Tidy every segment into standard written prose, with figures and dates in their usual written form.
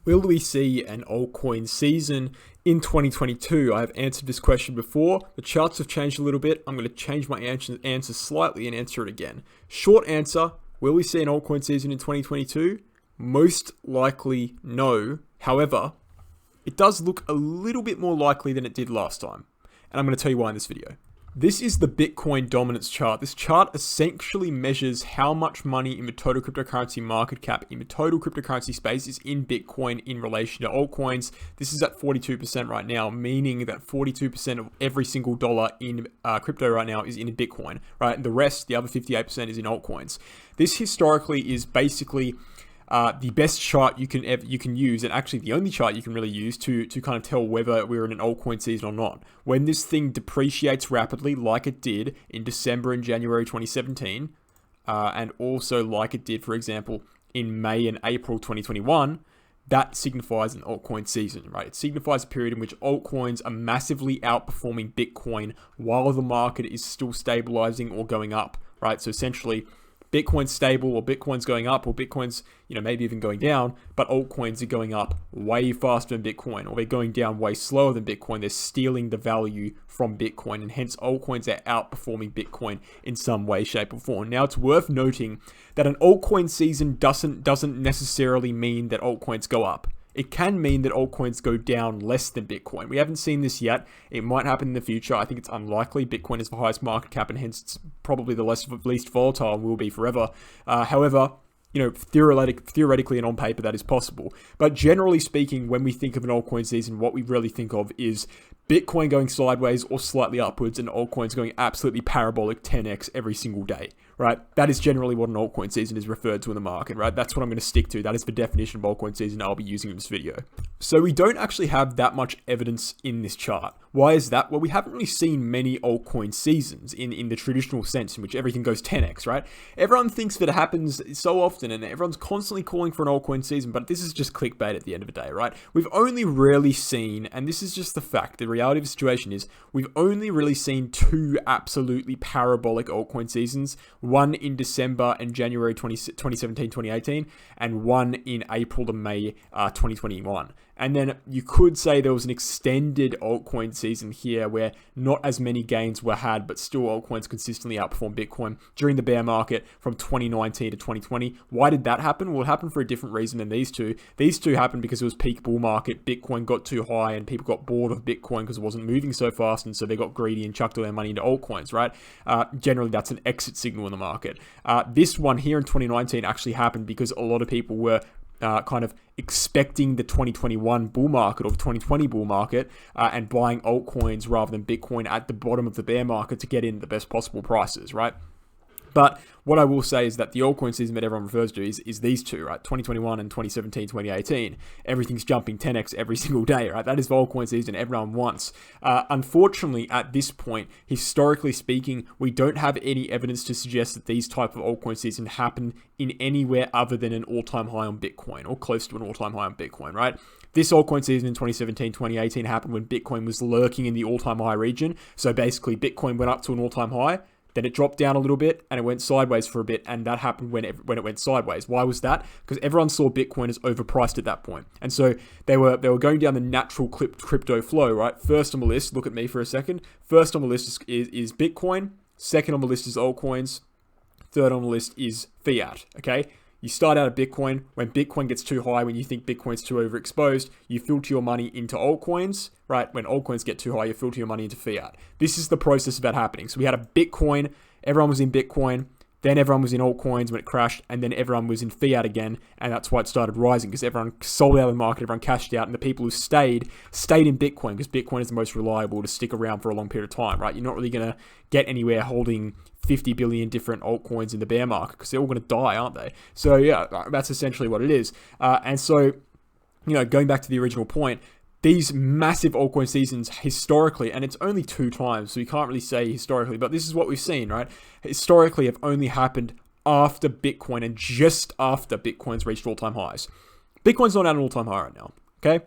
Will we see an altcoin season in 2022? I have answered this question before. The charts have changed a little bit. I'm going to change my answer slightly and answer it again. Short answer, will we see an altcoin season in 2022? Most likely no. However, it does look a little bit more likely than it did last time. And I'm going to tell you why in this video. This is the Bitcoin dominance chart. This chart essentially measures how much money in the total cryptocurrency market cap, in the total cryptocurrency space, is in Bitcoin in relation to altcoins. This is at 42% right now, meaning that 42% of every single dollar in crypto right now is in Bitcoin, right? And the rest, the other 58%, is in altcoins. This historically is basically the best chart you can use, and actually the only chart you can really use to kind of tell whether we're in an altcoin season or not. When this thing depreciates rapidly, like it did in December and January 2017, and also like it did, for example, in May and April 2021, that signifies an altcoin season, right? It signifies a period in which altcoins are massively outperforming Bitcoin while the market is still stabilizing or going up, right? So essentially, Bitcoin's stable, or Bitcoin's going up, or Bitcoin's, maybe even going down, but altcoins are going up way faster than Bitcoin, or they're going down way slower than Bitcoin. They're stealing the value from Bitcoin, and hence altcoins are outperforming Bitcoin in some way, shape, or form. Now, it's worth noting that an altcoin season doesn't necessarily mean that altcoins go up. It can mean that altcoins go down less than Bitcoin. We haven't seen this yet. It might happen in the future. I think it's unlikely. Bitcoin is the highest market cap, and hence it's probably the least volatile and will be forever. However, theoretically and on paper, that is possible. But generally speaking, when we think of an altcoin season, what we really think of is Bitcoin going sideways or slightly upwards, and altcoins going absolutely parabolic 10x every single day, right? That is generally what an altcoin season is referred to in the market, right? That's what I'm going to stick to. That is the definition of altcoin season I'll be using in this video. So we don't actually have that much evidence in this chart. Why is that? Well, we haven't really seen many altcoin seasons in the traditional sense in which everything goes 10x, right? Everyone thinks that it happens so often, and everyone's constantly calling for an altcoin season, but this is just clickbait at the end of the day, right? We've only really seen, and this is just the fact, the reality of the situation is, we've only really seen two absolutely parabolic altcoin seasons, one in December and January 2017, 2018, and one in April to May 2021. And then you could say there was an extended altcoin season here where not as many gains were had, but still altcoins consistently outperformed Bitcoin during the bear market from 2019 to 2020. Why did that happen? Well, it happened for a different reason than these two. These two happened because it was peak bull market. Bitcoin got too high and people got bored of Bitcoin because it wasn't moving so fast. And so they got greedy and chucked all their money into altcoins, right? Generally, that's an exit signal in the market. This one here in 2019 actually happened because a lot of people were kind of expecting the 2021 bull market or the 2020 bull market and buying altcoins rather than Bitcoin at the bottom of the bear market to get in the best possible prices, right? But what I will say is that the altcoin season that everyone refers to is these two, right? 2021 and 2017, 2018. Everything's jumping 10x every single day, right? That is the altcoin season everyone wants. Unfortunately, at this point, historically speaking, we don't have any evidence to suggest that these type of altcoin season happen in anywhere other than an all-time high on Bitcoin or close to an all-time high on Bitcoin, right? This altcoin season in 2017, 2018 happened when Bitcoin was lurking in the all-time high region. So basically, Bitcoin went up to an all-time high, then it dropped down a little bit and it went sideways for a bit, and that happened when it went sideways. Why was that? Because everyone saw Bitcoin as overpriced at that point. And so they were going down the natural crypto flow, right? First on the list, look at me for a second. First on the list is Bitcoin. Second on the list is altcoins. Third on the list is fiat, okay? You start out at Bitcoin. When Bitcoin gets too high, when you think Bitcoin's too overexposed, you filter your money into altcoins, right? When altcoins get too high, you filter your money into fiat. This is the process of that happening. So we had a Bitcoin, everyone was in Bitcoin, then everyone was in altcoins when it crashed, and then everyone was in fiat again, and that's why it started rising, because everyone sold out of the market, everyone cashed out, and the people who stayed in Bitcoin, because Bitcoin is the most reliable to stick around for a long period of time, right? You're not really going to get anywhere holding 50 billion different altcoins in the bear market, because they're all going to die, aren't they? So yeah, that's essentially what it is. And so, going back to the original point, these massive altcoin seasons historically, and it's only two times, so you can't really say historically, but this is what we've seen, right? Historically have only happened after Bitcoin and just after Bitcoin's reached all-time highs. Bitcoin's not at an all-time high right now, okay?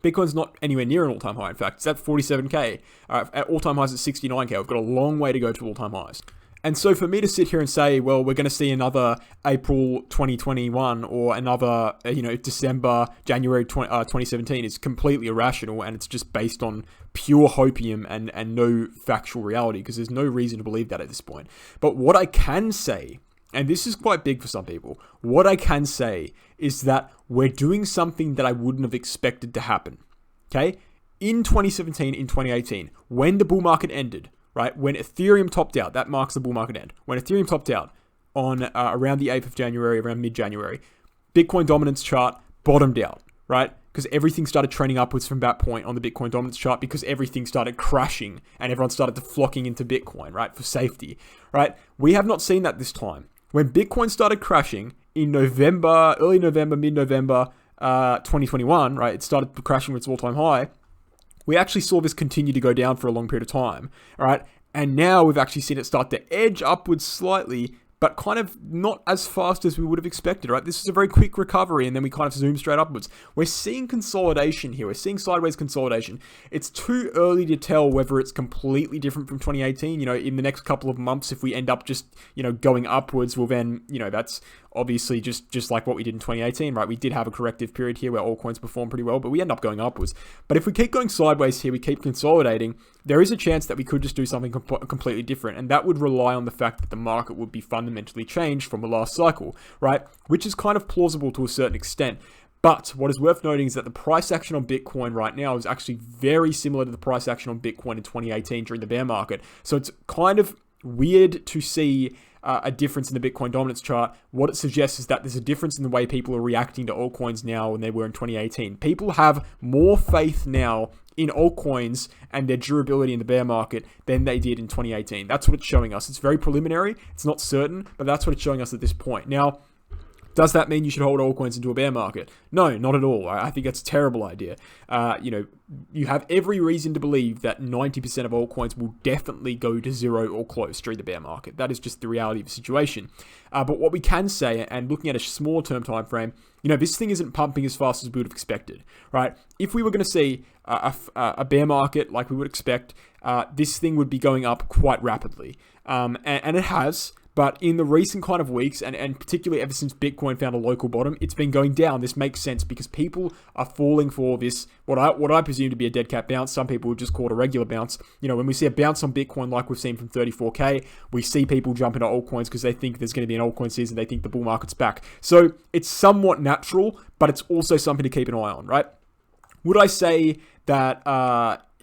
Bitcoin's not anywhere near an all-time high. In fact, it's at 47K. At all-time highs at 69K. We've got a long way to go to all-time highs. And so for me to sit here and say, well, we're going to see another April 2021 or another, December, January 2017 is completely irrational, and it's just based on pure hopium and no factual reality, because there's no reason to believe that at this point. But what I can say, and this is quite big for some people, what I can say is that we're doing something that I wouldn't have expected to happen. Okay? In 2017, in 2018, when the bull market ended, right? When Ethereum topped out, that marks the bull market end. When Ethereum topped out on around the 8th of January, around mid-January, Bitcoin dominance chart bottomed out, right? Because everything started trending upwards from that point on the Bitcoin dominance chart, because everything started crashing and everyone started to flocking into Bitcoin, right? For safety, right? We have not seen that this time. When Bitcoin started crashing in November, early November, mid-November, 2021, right? It started crashing with its all-time high. We actually saw this continue to go down for a long period of time, all right? And now we've actually seen it start to edge upwards slightly, but kind of not as fast as we would have expected, right? This is a very quick recovery, and then we kind of zoom straight upwards. We're seeing consolidation here. We're seeing sideways consolidation. It's too early to tell whether it's completely different from 2018. In the next couple of months, if we end up just, going upwards, well then, that's obviously just like what we did in 2018, right? We did have a corrective period here where altcoins performed pretty well, but we end up going upwards. But if we keep going sideways here, we keep consolidating, there is a chance that we could just do something completely different. And that would rely on the fact that the market would be fundamentally changed from the last cycle, right? Which is kind of plausible to a certain extent. But what is worth noting is that the price action on Bitcoin right now is actually very similar to the price action on Bitcoin in 2018 during the bear market. So it's kind of weird to see a difference in the Bitcoin dominance chart. What it suggests is that there's a difference in the way people are reacting to altcoins now than they were in 2018. People have more faith now in altcoins and their durability in the bear market than they did in 2018. That's what it's showing us. It's very preliminary. It's not certain, but that's what it's showing us at this point. Now, does that mean you should hold altcoins into a bear market? No, not at all. I think that's a terrible idea. You have every reason to believe that 90% of altcoins will definitely go to zero or close during the bear market. That is just the reality of the situation. But what we can say, and looking at a small term time frame, this thing isn't pumping as fast as we would have expected, right? If we were going to see a bear market like we would expect, this thing would be going up quite rapidly. And it has. But in the recent kind of weeks, and particularly ever since Bitcoin found a local bottom, it's been going down. This makes sense because people are falling for this, what I presume to be a dead cat bounce. Some people would just call it a regular bounce. When we see a bounce on Bitcoin like we've seen from 34K, we see people jump into altcoins because they think there's going to be an altcoin season. They think the bull market's back. So it's somewhat natural, but it's also something to keep an eye on, right? Would I say that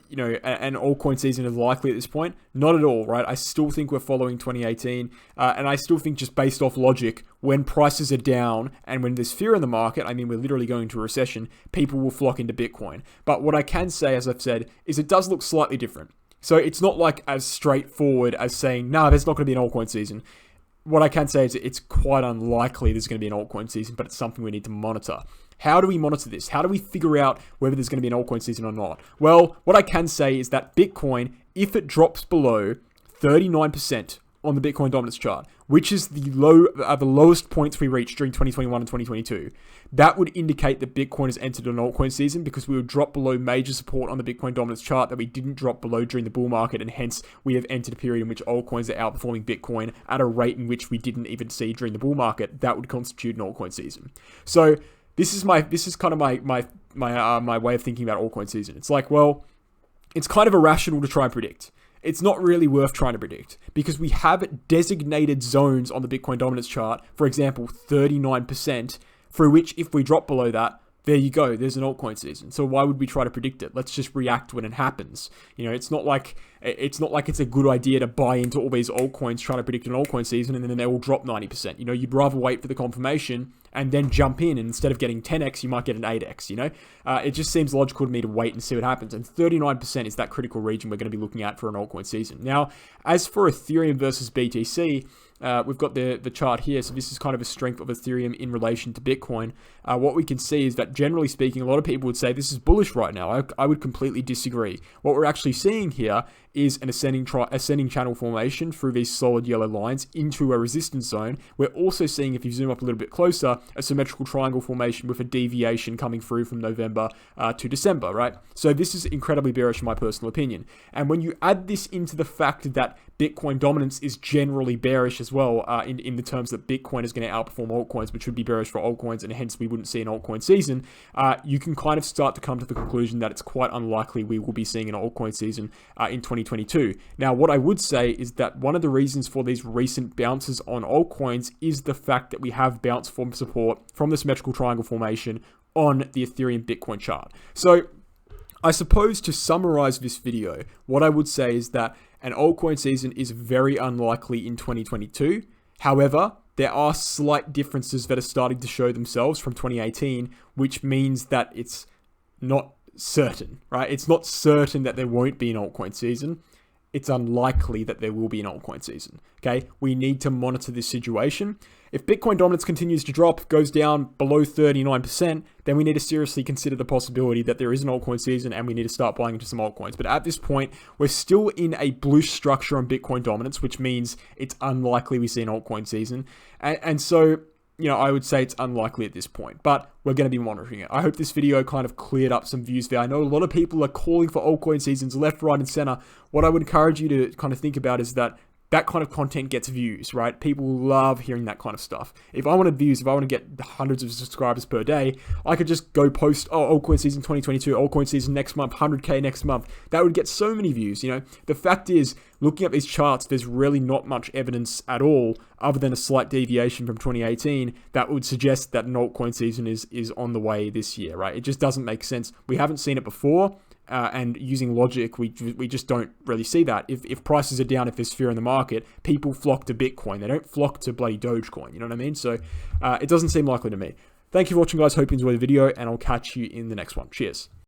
an altcoin season is likely at this point? Not at all, right? I still think we're following 2018, and I still think just based off logic, when prices are down and when there's fear in the market, we're literally going into a recession, people will flock into Bitcoin. But what I can say, as I've said, is it does look slightly different. So it's not like as straightforward as saying, there's not going to be an altcoin season. What I can say is it's quite unlikely there's going to be an altcoin season, but it's something we need to monitor. How do we monitor this? How do we figure out whether there's going to be an altcoin season or not? Well, what I can say is that Bitcoin, if it drops below 39% on the Bitcoin dominance chart, which is the lowest points we reached during 2021 and 2022, that would indicate that Bitcoin has entered an altcoin season, because we would drop below major support on the Bitcoin dominance chart that we didn't drop below during the bull market, and hence we have entered a period in which altcoins are outperforming Bitcoin at a rate in which we didn't even see during the bull market. That would constitute an altcoin season. So this is kind of my way of thinking about altcoin season. It's like, well, it's kind of irrational to try and predict. It's not really worth trying to predict, because we have designated zones on the Bitcoin dominance chart, for example, 39%, through which if we drop below that, there you go, there's an altcoin season. So why would we try to predict it? Let's just react when it happens. It's not like it's a good idea to buy into all these altcoins trying to predict an altcoin season and then they will drop 90%. You'd rather wait for the confirmation and then jump in, and instead of getting 10x, you might get an 8x, It just seems logical to me to wait and see what happens. And 39% is that critical region we're going to be looking at for an altcoin season. Now, as for Ethereum versus BTC, we've got the chart here. So this is kind of a strength of Ethereum in relation to Bitcoin. What we can see is that generally speaking, a lot of people would say this is bullish right now. I would completely disagree. What we're actually seeing here is an ascending channel formation through these solid yellow lines into a resistance zone. We're also seeing, if you zoom up a little bit closer, a symmetrical triangle formation with a deviation coming through from November to December, right? So this is incredibly bearish in my personal opinion. And when you add this into the fact that Bitcoin dominance is generally bearish as well, in the terms that Bitcoin is going to outperform altcoins, which would be bearish for altcoins, and hence we wouldn't see an altcoin season, you can kind of start to come to the conclusion that it's quite unlikely we will be seeing an altcoin season in 2022. Now, what I would say is that one of the reasons for these recent bounces on altcoins is the fact that we have bounced from support from the symmetrical triangle formation on the Ethereum Bitcoin chart. So I suppose to summarize this video, what I would say is that an altcoin season is very unlikely in 2022. However, there are slight differences that are starting to show themselves from 2018, which means that it's not certain, right? It's not certain that there won't be an altcoin season. It's unlikely that there will be an altcoin season, okay? We need to monitor this situation. If Bitcoin dominance continues to drop, goes down below 39%, then we need to seriously consider the possibility that there is an altcoin season and we need to start buying into some altcoins. But at this point, we're still in a bullish structure on Bitcoin dominance, which means it's unlikely we see an altcoin season. And so, you know, I would say it's unlikely at this point, but we're going to be monitoring it. I hope this video kind of cleared up some views there. I know a lot of people are calling for altcoin seasons left, right, and center. What I would encourage you to kind of think about is that kind of content gets views, right? People love hearing that kind of stuff. If I wanted views, if I want to get hundreds of subscribers per day, I could just go post, altcoin season 2022, altcoin season next month, 100K next month. That would get so many views, you know? The fact is, looking at these charts, there's really not much evidence at all, other than a slight deviation from 2018, that would suggest that an altcoin season is on the way this year, right? It just doesn't make sense. We haven't seen it before. And using logic, we just don't really see that. If prices are down, if there's fear in the market, people flock to Bitcoin. They don't flock to bloody Dogecoin. You know what I mean? So it doesn't seem likely to me. Thank you for watching, guys. Hope you enjoyed the video, and I'll catch you in the next one. Cheers.